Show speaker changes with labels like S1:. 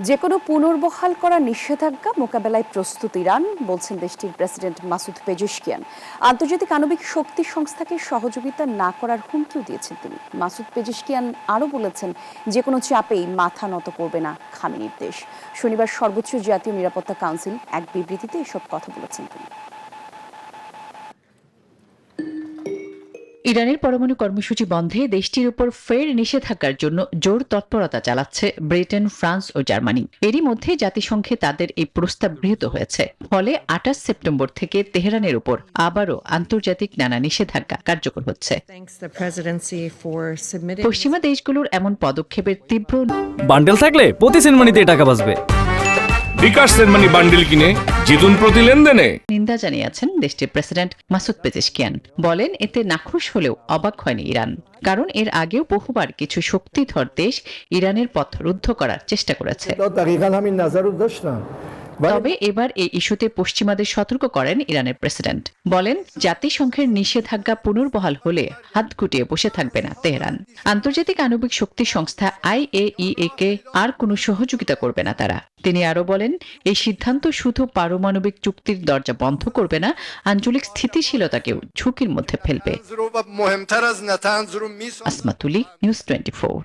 S1: যেকোনো পুনর্বহাল করা নিষেধাজ্ঞা মোকাবেলায় প্রস্তুত ইরান, বলছেন দেশটির প্রেসিডেন্ট মাসুদ পেজেশকিয়ান। আন্তর্জাতিক আণবিক শক্তি সংস্থাকে সহযোগিতা না করার হুমকিও দিয়েছেন তিনি। মাসুদ পেজেশকিয়ান আরও বলেছেন, যে কোনো চাপেই মাথা নত করবে না খামেনির দেশ। শনিবার সর্বোচ্চ জাতীয় নিরাপত্তা কাউন্সিল এক বিবৃতিতে এসব কথা বলেছেন তিনি।
S2: ইরানের পরমাণু কর্মসূচি বন্ধে দেশটির উপর ফের নিষেধাজ্ঞার জন্য জোর তৎপরতা চালাচ্ছে ব্রিটেন, ফ্রান্স ও জার্মানি। এরই মধ্যে জাতিসংঘে তাদের এই প্রস্তাব গৃহীত হয়েছে। ফলে ২৮ সেপ্টেম্বর থেকে তেহরানের উপর আবারও আন্তর্জাতিক নানা নিষেধাজ্ঞা কার্যকর হচ্ছে। পশ্চিমা দেশগুলোর এমন পদক্ষেপের তীব্র
S3: বান্ডেল থাকলে প্রতি সেনমানিতে টাকা বাঁচবে।
S4: বিকাশ সেনমানি বান্ডেল কিনে জিতুন প্রতি লেনদেনে।
S2: নিন্দা জানিয়েছেন দেশটির প্রেসিডেন্ট মাসুদ পেজেশকিয়ান। বলেন, এতে নাখুশ হলেও অবাক হয়নি ইরান, কারণ এর আগেও বহুবার কিছু শক্তিধর দেশ ইরানের পথ রুদ্ধ করার চেষ্টা করেছে। তবে এবার এই ইস্যুতে পশ্চিমাদের সতর্ক করেন ইরানের প্রেসিডেন্ট। বলেন, জাতিসংঘের নিষেধাজ্ঞা পুনর্বহাল হলে হাত গুটিয়ে বসে থাকবে না তেহরান। আন্তর্জাতিক আণবিক শক্তি সংস্থা IAEA কে আর কোনো সহযোগিতা করবে না তারা। তিনি আরও বলেন, এই সিদ্ধান্ত শুধু পারমাণবিক চুক্তির দরজা বন্ধ করবে না, আঞ্চলিক স্থিতিশীলতাকেও ঝুঁকির মধ্যে ফেলবে। আসমা তুলি, নিউজ 24।